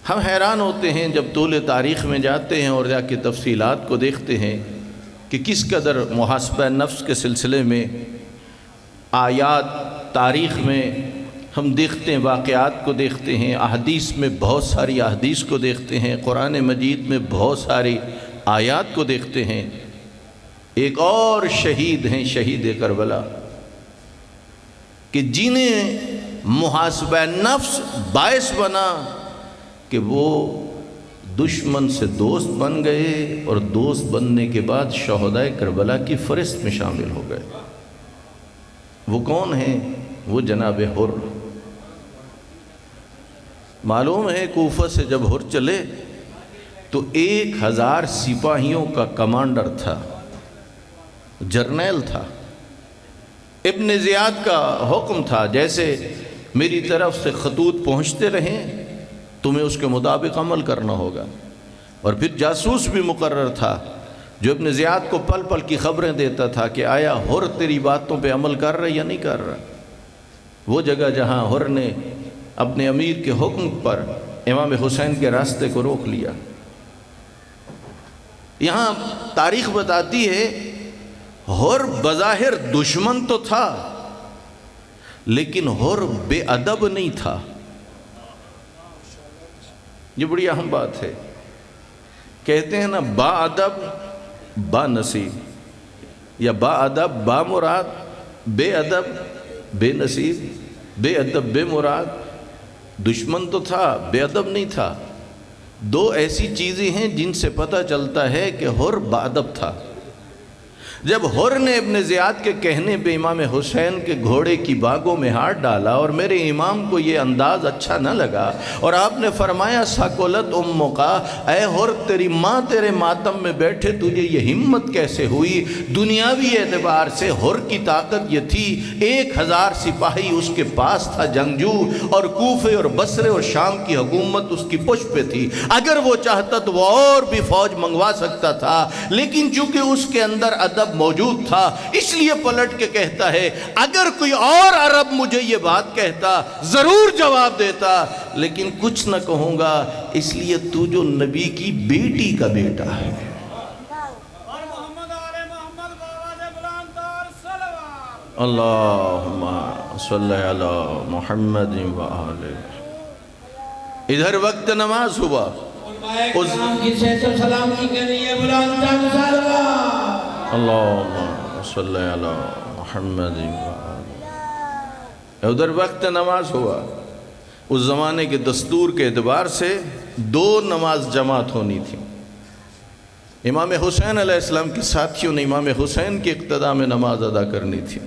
ہم حیران ہوتے ہیں جب طول تاریخ میں جاتے ہیں اور جا کے تفصیلات کو دیکھتے ہیں کہ کس قدر محاسبہ نفس کے سلسلے میں آیات تاریخ میں ہم دیکھتے ہیں، واقعات کو دیکھتے ہیں، احادیث میں بہت ساری احادیث کو دیکھتے ہیں، قرآن مجید میں بہت ساری آیات کو دیکھتے ہیں۔ ایک اور شہید ہیں، شہید کربلا، کہ جنہیں محاسبہ نفس باعث بنا کہ وہ دشمن سے دوست بن گئے اور دوست بننے کے بعد شہداء کربلا کی فہرست میں شامل ہو گئے۔ وہ کون ہیں؟ وہ جناب حر۔ معلوم ہے کوفہ سے جب حر چلے تو 1000 سپاہیوں کا کمانڈر تھا، جرنیل تھا۔ ابن زیاد کا حکم تھا جیسے میری طرف سے خطوط پہنچتے رہیں تمہیں اس کے مطابق عمل کرنا ہوگا، اور پھر جاسوس بھی مقرر تھا جو ابن زیاد کو پل پل کی خبریں دیتا تھا کہ آیا حر تیری باتوں پہ عمل کر رہا یا نہیں کر رہا۔ وہ جگہ جہاں حر نے اپنے امیر کے حکم پر امام حسین کے راستے کو روک لیا۔ یہاں تاریخ بتاتی ہے حر بظاہر دشمن تو تھا لیکن حر بے ادب نہیں تھا۔ یہ بڑی اہم بات ہے۔ کہتے ہیں نا با ادب با نصیب، یا با ادب با مراد، بے ادب بے نصیب، بے ادب بے مراد۔ دشمن تو تھا، بے ادب نہیں تھا۔ دو ایسی چیزیں ہیں جن سے پتہ چلتا ہے کہ حر با ادب تھا۔ جب حر نے ابن زیاد کے کہنے پہ امام حسین کے گھوڑے کی باگوں میں ہاتھ ڈالا اور میرے امام کو یہ انداز اچھا نہ لگا اور آپ نے فرمایا ساکولت امک، اے حر تیری ماں تیرے ماتم میں بیٹھے، تجھے یہ ہمت کیسے ہوئی؟ دنیاوی اعتبار سے حر کی طاقت یہ تھی 1000 سپاہی اس کے پاس تھا جنگجو، اور کوفے اور بصرے اور شام کی حکومت اس کی پشت پہ تھی۔ اگر وہ چاہتا تو وہ اور بھی فوج منگوا سکتا تھا، لیکن چونکہ اس کے اندر ادب موجود تھا اس لیے پلٹ کے کہتا ہے اگر کوئی اور عرب مجھے یہ بات کہتا ضرور جواب دیتا، لیکن کچھ نہ کہوں گا اس لیے تو جو نبی کی بیٹی کا بیٹا ہے۔ اللہم صلی علی محمد وآلہ۔ ادھر وقت نماز ہوا، اللہم صلی علی محمد وآلہ۔ ادھر وقت نماز ہوا۔ اس زمانے کے دستور کے اعتبار سے 2 نماز جماعت ہونی تھی۔ امام حسین علیہ السلام کے ساتھیوں نے امام حسین کی اقتداء میں نماز ادا کرنی تھی،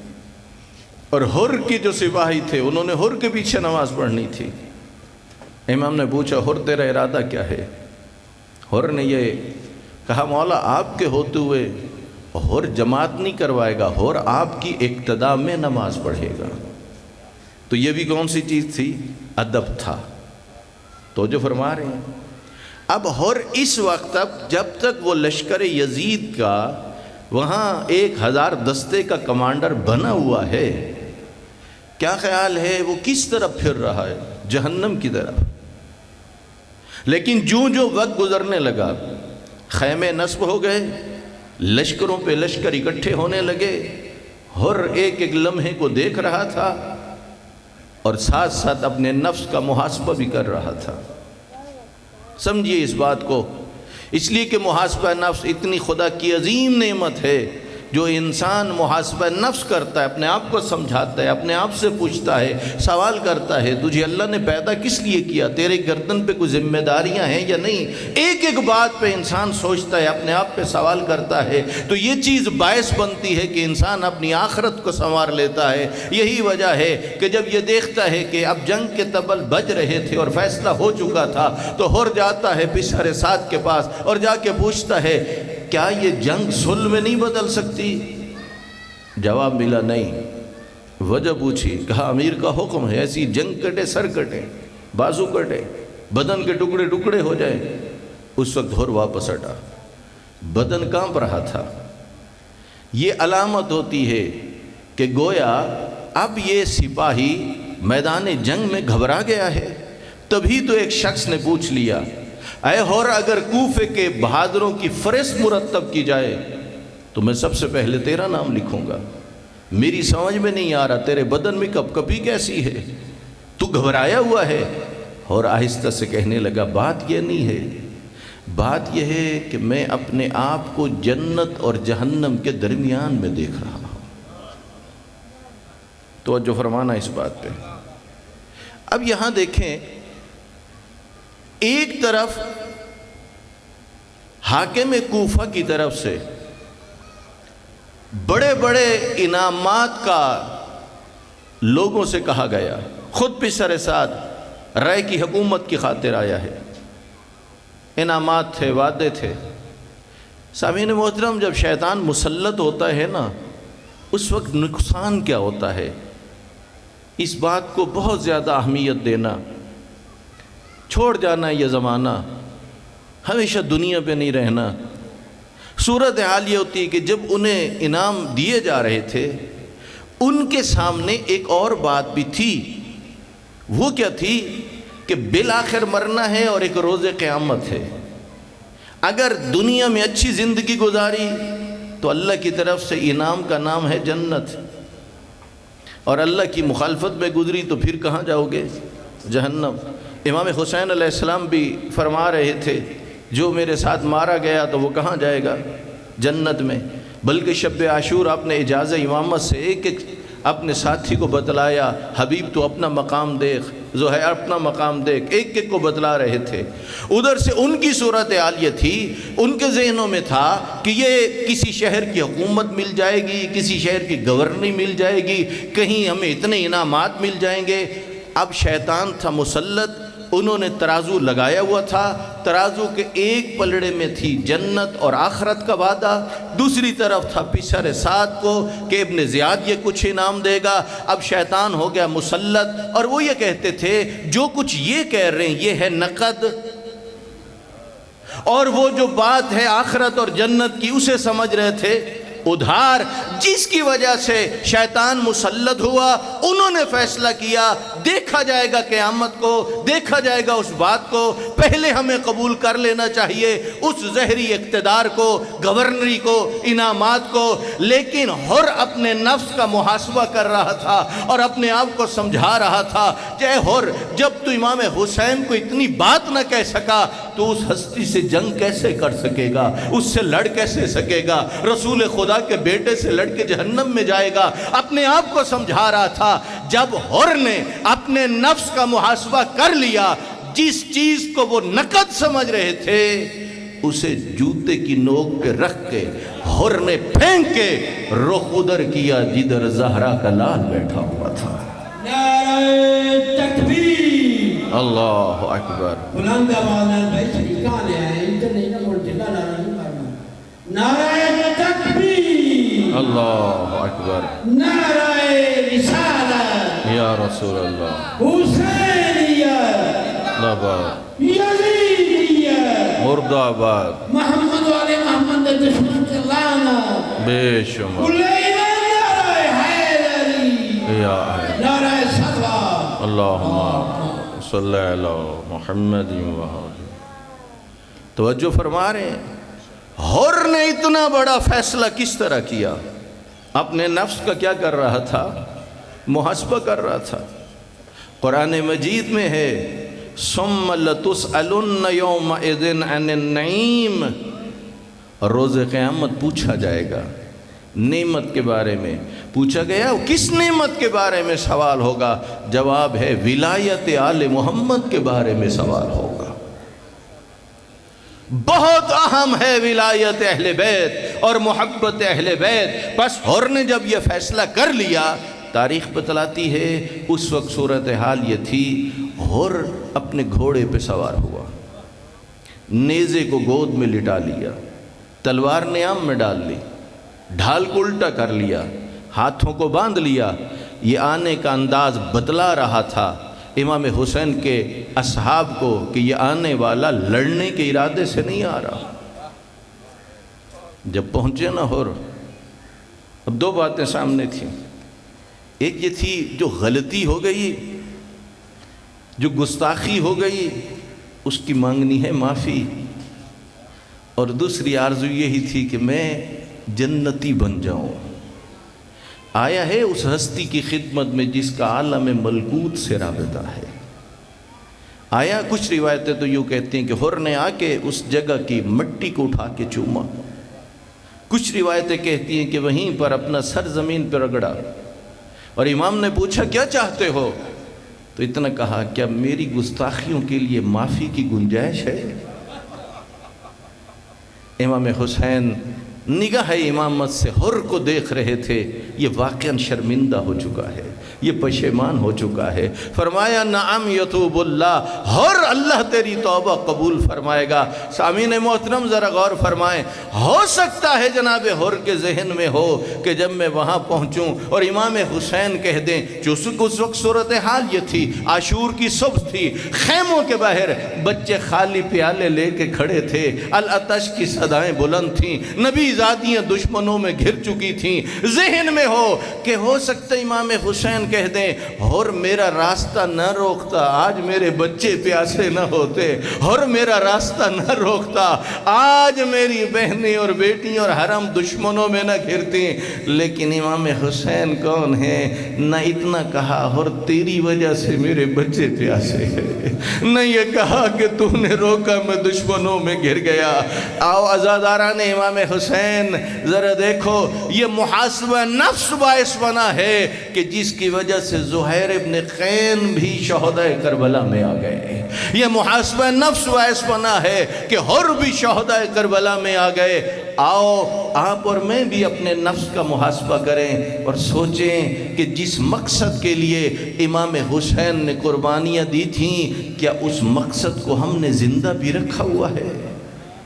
اور حر کی جو سپاہی تھے انہوں نے حر کے پیچھے نماز پڑھنی تھی۔ امام نے پوچھا حر تیرا ارادہ کیا ہے؟ حر نے یہ کہا مولا آپ کے ہوتے ہوئے حر جماعت نہیں کروائے گا، حر آپ کی اقتداء میں نماز پڑھے گا۔ تو یہ بھی کون سی چیز تھی؟ ادب تھا۔ تو جو فرما رہے ہیں اب حر اس وقت تک جب تک وہ لشکر یزید کا وہاں 1000 دستے کا کمانڈر بنا ہوا ہے، کیا خیال ہے وہ کس طرف پھر رہا ہے؟ جہنم کی طرف۔ لیکن جو وقت گزرنے لگا، خیمے نصب ہو گئے، لشکروں پہ لشکر اکٹھے ہونے لگے، حر ایک ایک لمحے کو دیکھ رہا تھا اور ساتھ ساتھ اپنے نفس کا محاسبہ بھی کر رہا تھا۔ سمجھیے اس بات کو، اس لیے کہ محاسبہ نفس اتنی خدا کی عظیم نعمت ہے۔ جو انسان محاسبہ نفس کرتا ہے، اپنے آپ کو سمجھاتا ہے، اپنے آپ سے پوچھتا ہے، سوال کرتا ہے تجھے اللہ نے پیدا کس لیے کیا، تیرے گردن پہ کوئی ذمہ داریاں ہیں یا نہیں، ایک ایک بات پہ انسان سوچتا ہے، اپنے آپ پہ سوال کرتا ہے، تو یہ چیز باعث بنتی ہے کہ انسان اپنی آخرت کو سنوار لیتا ہے۔ یہی وجہ ہے کہ جب یہ دیکھتا ہے کہ اب جنگ کے طبل بج رہے تھے اور فیصلہ ہو چکا تھا تو حر جاتا ہے پشہر سعد کے پاس اور جا کے پوچھتا ہے کیا یہ جنگ صلح میں نہیں بدل سکتی؟ جواب ملا نہیں۔ وجہ پوچھی، کہا امیر کا حکم ہے، ایسی جنگ کٹے، سر کٹے، بازو کٹے، بدن کے ٹکڑے ٹکڑے ہو جائیں۔ اس وقت حر واپس ہٹا، بدن کانپ رہا تھا۔ یہ علامت ہوتی ہے کہ گویا اب یہ سپاہی میدان جنگ میں گھبرا گیا ہے، تبھی تو ایک شخص نے پوچھ لیا اے ہور اگر کوفے کے بہادروں کی فہرست مرتب کی جائے تو میں سب سے پہلے تیرا نام لکھوں گا، میری سمجھ میں نہیں آ رہا تیرے بدن میں کپ کپی کیسی ہے، تو گھبرایا ہوا ہے۔ اور آہستہ سے کہنے لگا بات یہ نہیں ہے، بات یہ ہے کہ میں اپنے آپ کو جنت اور جہنم کے درمیان میں دیکھ رہا ہوں۔ توجہ فرمانا اس بات پہ۔ اب یہاں دیکھیں، ایک طرف حاکم کوفہ کی طرف سے بڑے بڑے انعامات کا لوگوں سے کہا گیا، خود پسر سعد رائے کی حکومت کی خاطر آیا ہے، انعامات تھے، وعدے تھے۔ سامعین محترم، جب شیطان مسلط ہوتا ہے نا، اس وقت نقصان کیا ہوتا ہے، اس بات کو بہت زیادہ اہمیت دینا، چھوڑ جانا یہ زمانہ، ہمیشہ دنیا پہ نہیں رہنا۔ صورتحال یہ ہوتی ہے کہ جب انہیں انعام دیے جا رہے تھے، ان کے سامنے ایک اور بات بھی تھی۔ وہ کیا تھی کہ بالآخر مرنا ہے اور ایک روز قیامت ہے۔ اگر دنیا میں اچھی زندگی گزاری تو اللہ کی طرف سے انعام کا نام ہے جنت، اور اللہ کی مخالفت میں گزری تو پھر کہاں جاؤ گے؟ جہنم۔ امام حسین علیہ السلام بھی فرما رہے تھے جو میرے ساتھ مارا گیا تو وہ کہاں جائے گا؟ جنت میں۔ بلکہ شب عاشور آپ نے اجازہ امامت سے ایک ایک اپنے ساتھی کو بتلایا، حبیب تو اپنا مقام دیکھ، زہیر اپنا مقام دیکھ، ایک ایک کو بتلا رہے تھے۔ ادھر سے ان کی صورتحال یہ تھی، ان کے ذہنوں میں تھا کہ یہ کسی شہر کی حکومت مل جائے گی، کسی شہر کی گورنری مل جائے گی، کہیں ہمیں اتنے انعامات مل جائیں گے۔ اب شیطان تھا مسلط، انہوں نے ترازو لگایا ہوا تھا، ترازو کے ایک پلڑے میں تھی جنت اور آخرت کا وعدہ، دوسری طرف تھا پسر سعد کو کہ ابن زیاد یہ کچھ انعام دے گا۔ اب شیطان ہو گیا مسلط، اور وہ یہ کہتے تھے جو کچھ یہ کہہ رہے ہیں یہ ہے نقد، اور وہ جو بات ہے آخرت اور جنت کی اسے سمجھ رہے تھے ادھار، جس کی وجہ سے شیطان مسلط ہوا۔ انہوں نے فیصلہ کیا دیکھا جائے گا قیامت کو، دیکھا جائے گا اس بات کو، پہلے ہمیں قبول کر لینا چاہیے اس زہری اقتدار کو، گورنری کو، انعامات کو۔ لیکن ہر اپنے نفس کا محاسبہ کر رہا تھا اور اپنے آپ کو سمجھا رہا تھا کہ ہر جب تو امام حسین کو اتنی بات نہ کہہ سکا تو اس ہستی سے جنگ کیسے کر سکے گا، اس سے لڑ کیسے سکے گا، رسول خدا کے بیٹے سے لڑ کے جہنم میں جائے گا۔ اپنے آپ کو سمجھا رہا تھا۔ جب حر نے اپنے نفس کا محاسبہ کر لیا، جس چیز کو وہ نقد سمجھ رہے تھے اسے جوتے کی نوک پہ رکھ کے حر نے پھینک کے رخ ادھر کیا جدھر زہرا کا لال بیٹھا ہوا تھا۔ نعرہ تکبیر، اللہ اکبر۔ بلند آواز میں بھائی شریف کہاں لے آئے؟ ادھر نہیں نا بولتے، نعرہ نہیں مارنا۔ نعرہ تکبیر، اللہ اکبر، نعرہ رسالت، یا رسول اللہ، حسینیت، آباد، یزیدیت، مرد آباد، محمد والے محمد دشمن کے لعنت، بے شمار، علینا نعرہ حیدری، یا ہے نعرہ صلوات، اللہم صلی علی محمد وآلہ۔ توجہ فرما رہے ہیں، حر نے اتنا بڑا فیصلہ کس طرح کیا؟ اپنے نفس کا کیا کر رہا تھا؟ محاسبہ کر رہا تھا۔ قرآن مجید میں ہے ثم لتسألن یومئذ عن النعیم، روز قیامت پوچھا جائے گا نعمت کے بارے میں۔ پوچھا گیا کس نعمت کے بارے میں سوال ہوگا؟ جواب ہے ولایت آل محمد کے بارے میں سوال ہوگا۔ بہت اہم ہے ولایت اہل بیت اور محبت اہل بیت۔ بس حر نے جب یہ فیصلہ کر لیا، تاریخ بتلاتی ہے اس وقت صورتحال یہ تھی، حر اپنے گھوڑے پہ سوار ہوا، نیزے کو گود میں لٹا لیا، تلوار نیام میں ڈال لی، ڈھال کو الٹا کر لیا، ہاتھوں کو باندھ لیا۔ یہ آنے کا انداز بتلا رہا تھا امام حسین کے اصحاب کو کہ یہ آنے والا لڑنے کے ارادے سے نہیں آ رہا۔ جب پہنچے نا حر، اب دو باتیں سامنے تھیں۔ ایک یہ تھی جو غلطی ہو گئی جو گستاخی ہو گئی اس کی مانگنی ہے معافی، اور دوسری آرزو یہی تھی کہ میں جنتی بن جاؤں۔ آیا ہے اس ہستی کی خدمت میں جس کا عالم ملکوت سے رابطہ ہے۔ آیا، کچھ روایتیں تو یوں کہتی ہیں کہ حر نے آ کے اس جگہ کی مٹی کو اٹھا کے چوما، کچھ روایتیں کہتی ہیں کہ وہیں پر اپنا سر زمین پر رگڑا، اور امام نے پوچھا کیا چاہتے ہو؟ تو اتنا کہا کیا میری گستاخیوں کے لیے معافی کی گنجائش ہے؟ امام حسین نگاہ امامت سے حر کو دیکھ رہے تھے، یہ واقعاً شرمندہ ہو چکا ہے، یہ پشیمان ہو چکا ہے۔ فرمایا نعم یتوب اللہ، حر اللہ تیری توبہ قبول فرمائے گا۔ سامعین محترم ذرا غور فرمائیں، ہو سکتا ہے جناب حر کے ذہن میں ہو کہ جب میں وہاں پہنچوں اور امام حسین کہہ دیں، جو اس وقت صورتحال یہ تھی، عاشور کی صبح تھی، خیموں کے باہر بچے خالی پیالے لے کے کھڑے تھے، العطش کی صدائیں بلند تھیں، نبی زادیاں دشمنوں میں گھر چکی تھیں، ذہن میں ہو کہ ہو سکتا امام حسین کہہ دیں حر میرا راستہ نہ روکتا، آج میرے بچے پیاسے نہ ہوتے، حر میرا راستہ نہ روکتا، آج میری بہنیں اور بیٹی اور حرم دشمنوں میں نہ گھرتی۔ لیکن امام حسین کون ہیں؟ نہ اتنا کہا حر تیری وجہ سے میرے بچے پیاسے ہیں، نہ یہ کہا کہ تو نے روکا میں دشمنوں میں گھر گیا۔ آؤ عزاداران امام حسین، ذرا دیکھو یہ محاسبہ نفس باعث بنا ہے کہ جس کی وجہ سے زہیر ابن قین بھی شہداء کربلا میں آ گئے، یہ محاسبہ نفس باعث بنا ہے کہ حر بھی شہداء کربلا میں آ گئے۔ آؤ آپ اور میں بھی اپنے نفس کا محاسبہ کریں اور سوچیں کہ جس مقصد کے لیے امام حسین نے قربانیاں دی تھیں، کیا اس مقصد کو ہم نے زندہ بھی رکھا ہوا ہے؟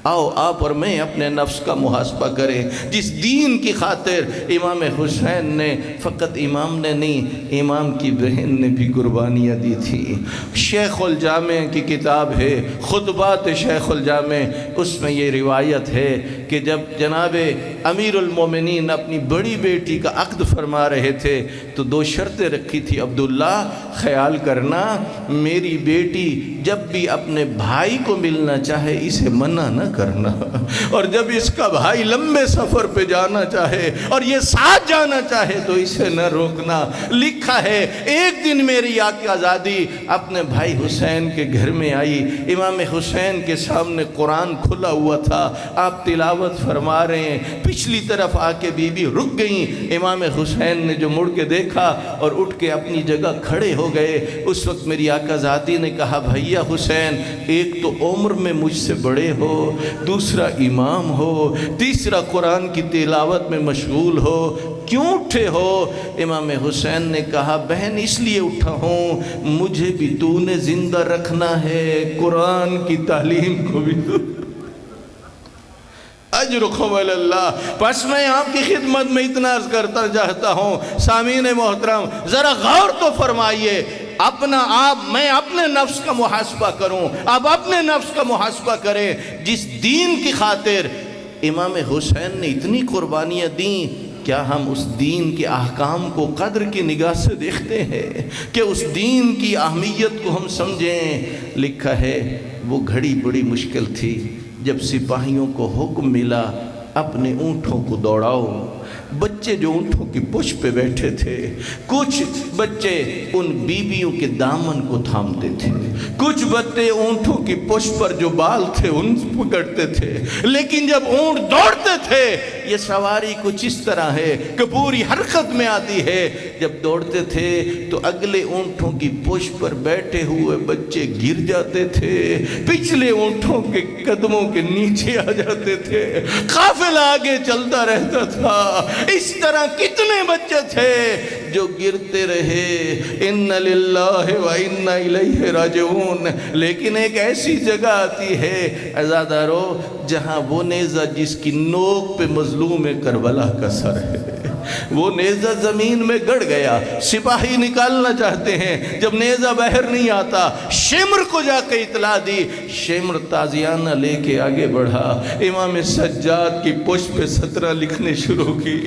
آؤ آپ اور میں اپنے نفس کا محاسبہ کریں۔ جس دین کی خاطر امام حسین نے، فقط امام نے نہیں، امام کی بہن نے بھی قربانیاں دی تھی۔ شیخ الجامع کی کتاب ہے خطبات شیخ الجامع، اس میں یہ روایت ہے کہ جب جناب امیر المومنین اپنی بڑی بیٹی کا عقد فرما رہے تھے تو دو شرطیں رکھی تھی، عبداللہ خیال کرنا میری بیٹی جب بھی اپنے بھائی کو ملنا چاہے اسے منع نہ کرنا، اور جب اس کا بھائی لمبے سفر پہ جانا چاہے اور یہ ساتھ جانا چاہے تو اسے نہ روکنا۔ لکھا ہے ایک دن میری آقازادی اپنے بھائی حسین کے گھر میں آئی، امام حسین کے سامنے قرآن کھلا ہوا تھا، آپ تلاوت فرما رہے ہیں، پچھلی طرف آ کے بی بی رک گئیں۔ امام حسین نے جو مڑ کے دیکھا اور اٹھ کے اپنی جگہ کھڑے ہو گئے، اس وقت میری آقازادی نے کہا بھائیا حسین، ایک تو عمر میں مجھ سے بڑے ہو، دوسرا امام ہو، تیسرا قرآن کی تلاوت میں مشغول ہو، کیوں اٹھے ہو؟ امام حسین نے کہا بہن اس لیے اٹھا ہوں، مجھے بھی تو نے زندہ رکھنا ہے، قرآن کی تعلیم کو بھی تو اجرکم علی اللہ۔ پس میں آپ کی خدمت میں اتنا عرض کرتا چاہتا ہوں سامعین محترم، ذرا غور تو فرمائیے، میں اپنے نفس کا محاسبہ کروں، آپ اپنے نفس کا محاسبہ کریں۔ جس دین کی خاطر امام حسین نے اتنی قربانیاں دیں، کیا ہم اس دین کے احکام کو قدر کی نگاہ سے دیکھتے ہیں کہ اس دین کی اہمیت کو ہم سمجھیں؟ لکھا ہے وہ گھڑی بڑی مشکل تھی جب سپاہیوں کو حکم ملا اپنے اونٹوں کو دوڑاؤ۔ بچے جو اونٹوں کی پشت پہ بیٹھے تھے، کچھ بچے ان بیویوں کے دامن کو تھامتے تھے، کچھ بچے اونٹوں کی پشت پر جو بال تھے ان پکڑتے تھے، لیکن جب اونٹ دوڑتے تھے، یہ سواری کچھ اس طرح ہے کہ پوری حرکت میں آتی ہے، جب دوڑتے تھے تو اگلے اونٹوں کی پشت پر بیٹھے ہوئے بچے گر جاتے تھے، پچھلے اونٹوں کے قدموں کے نیچے آ جاتے تھے، قافلہ آگے چلتا رہتا تھا۔ اس طرح کتنے بچے تھے جو گرتے رہے، ان للہ و انا الیہ راجعون۔ لیکن ایک ایسی جگہ آتی ہے عزادارو جہاں وہ نیزہ جس کی نوک پہ مظلوم کربلا کا سر ہے، وہ نیزہ زمین میں گڑ گیا، سپاہی نکالنا چاہتے ہیں، جب نیزہ باہر نہیں آتا شمر کو جا کے اطلاع دی، شمر تازیانہ لے کے آگے بڑھا، امام سجاد کی پشت پہ سطرہ لکھنے شروع کی،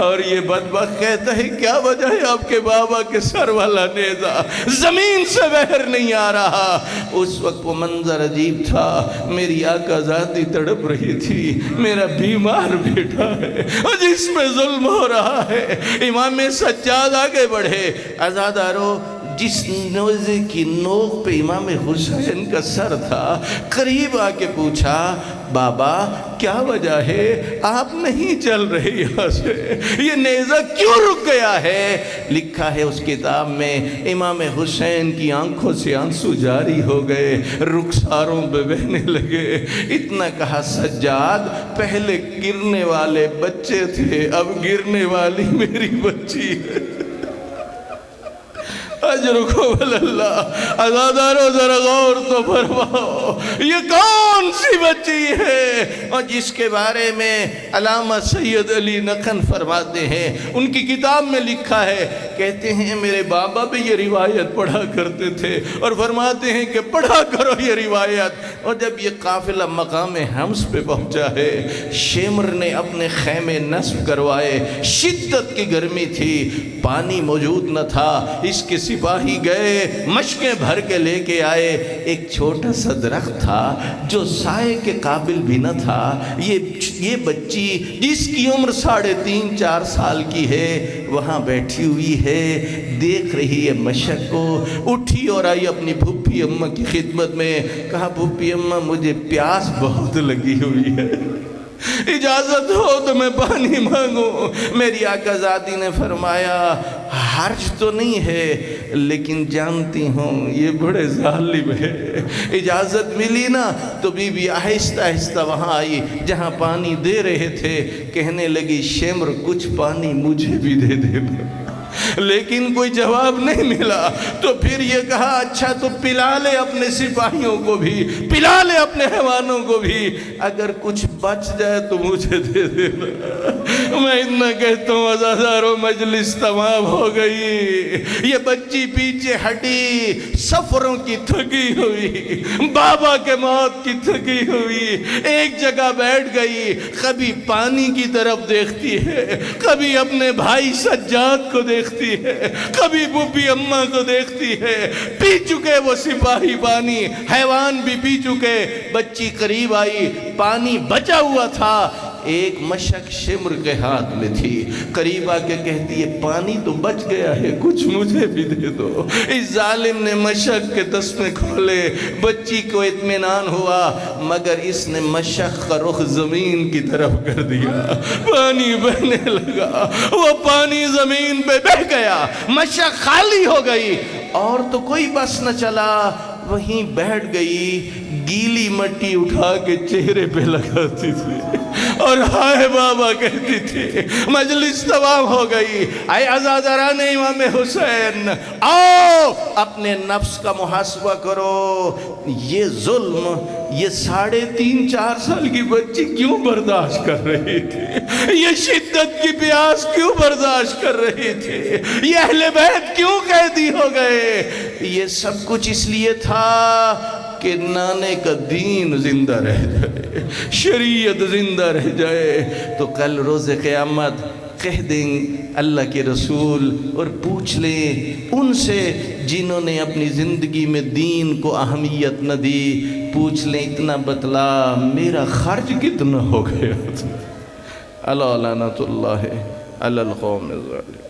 اور یہ بدبخت کہتا ہے کیا وجہ ہے آپ کے بابا کے سر والا نیزہ زمین سے باہر نہیں آ رہا؟ اس وقت وہ منظر عجیب تھا، میری آقا ذاتی تڑپ رہی تھی، میرا بیمار بیٹا ہے جس میں ظلم ہو رہا ہے۔ امام سجاد آگے بڑھے، عزادارو جس نیزے کی نوک پہ امام حسین کا سر تھا قریب آ کے پوچھا بابا کیا وجہ ہے آپ نہیں چل رہے یہاں سے، یہ نیزہ کیوں رک گیا ہے؟ لکھا ہے اس کتاب میں امام حسین کی آنکھوں سے آنسو جاری ہو گئے، رخساروں پہ بہنے لگے، اتنا کہا سجاد پہلے گرنے والے بچے تھے اب گرنے والی میری بچی ہے۔ اجرکو اللہ، عزادارو ذرا غور تو فرماؤ یہ کون سی بچی ہے؟ اور جس کے بارے میں علامہ سید علی نقن فرماتے ہیں، ان کی کتاب میں لکھا ہے، کہتے ہیں میرے بابا بھی یہ روایت پڑھا کرتے تھے اور فرماتے ہیں کہ پڑھا کرو یہ روایت۔ اور جب یہ قافلہ مقام حمص پہ پہنچا ہے، شمر نے اپنے خیمے نصب کروائے، شدت کی گرمی تھی، پانی موجود نہ تھا، اس کے سپاہی گئے مشکیں بھر کے لے کے آئے، ایک چھوٹا سا درخت تھا جو سائے کے قابل بھی نہ تھا، یہ بچی جس کی عمر 3.5-4 سال کی ہے وہاں بیٹھی ہوئی ہے، دیکھ رہی ہے مشک کو، اٹھی اور آئی اپنی پھوپھی اماں کی خدمت میں، کہا پھوپھی اماں مجھے پیاس بہت لگی ہوئی ہے، اجازت ہو تو میں پانی مانگوں؟ میری آقا ذاتی نے فرمایا حرج تو نہیں ہے لیکن جانتی ہوں یہ بڑے ظالم ہے۔ اجازت ملی نا تو بی بی آہستہ آہستہ وہاں آئی جہاں پانی دے رہے تھے، کہنے لگی شمر کچھ پانی مجھے بھی دے دینا، لیکن کوئی جواب نہیں ملا، تو پھر یہ کہا اچھا تو پلا لے اپنے سپاہیوں کو بھی، پلا لے اپنے حیوانوں کو بھی، اگر کچھ بچ جائے تو مجھے دے دینا۔ میں اتنا کہتا ہوں عزادارو مجلس تمام ہو گئی، یہ بچی پیچھے ہٹی، سفروں کی تھکی ہوئی، بابا کے موت کی تھکی ہوئی، ایک جگہ بیٹھ گئی، کبھی پانی کی طرف دیکھتی ہے، کبھی اپنے بھائی سجاد کو دیکھتی ہے، کبھی پھوپھی اماں کو دیکھتی ہے، پی چکے وہ سپاہی پانی، حیوان بھی پی چکے، بچی قریب آئی، پانی بچا ہوا تھا، ایک مشک شمر کے ہاتھ میں تھی، قریب آ کے کہتی ہے پانی تو بچ گیا ہے کچھ مجھے بھی دے دو۔ اس ظالم نے مشک کے تسمے کھولے، بچی کو اطمینان ہوا، مگر اس نے مشک کا رخ زمین کی طرف کر دیا، پانی بہنے لگا، وہ پانی زمین پہ بہ گیا، مشک خالی ہو گئی، اور تو کوئی بس نہ چلا، وہیں بیٹھ گئی، گیلی مٹی اٹھا کے چہرے پہ لگاتی تھی اور ہائے بابا کہتی تھی۔ مجلس تمام ہو گئی، اے عزاداران امام حسین آؤ اپنے نفس کا محاسبہ کرو، یہ ظلم یہ 3.5-4 سال کی بچی کیوں برداشت کر رہی تھی؟ یہ شدت کی پیاس کیوں برداشت کر رہی تھی؟ یہ اہل بیت کیوں قیدی ہو گئے؟ یہ سب کچھ اس لیے تھا کہ نانے کا دین زندہ رہ جائے، شریعت زندہ رہ جائے، تو کل روز قیامت کہہ دیں اللہ کے رسول اور پوچھ لیں ان سے جنہوں نے اپنی زندگی میں دین کو اہمیت نہ دی، پوچھ لیں اتنا بتلا میرا خرچ کتنا ہو گیا تھا۔ اللہ لعنت اللہ علی القوم الظالمین۔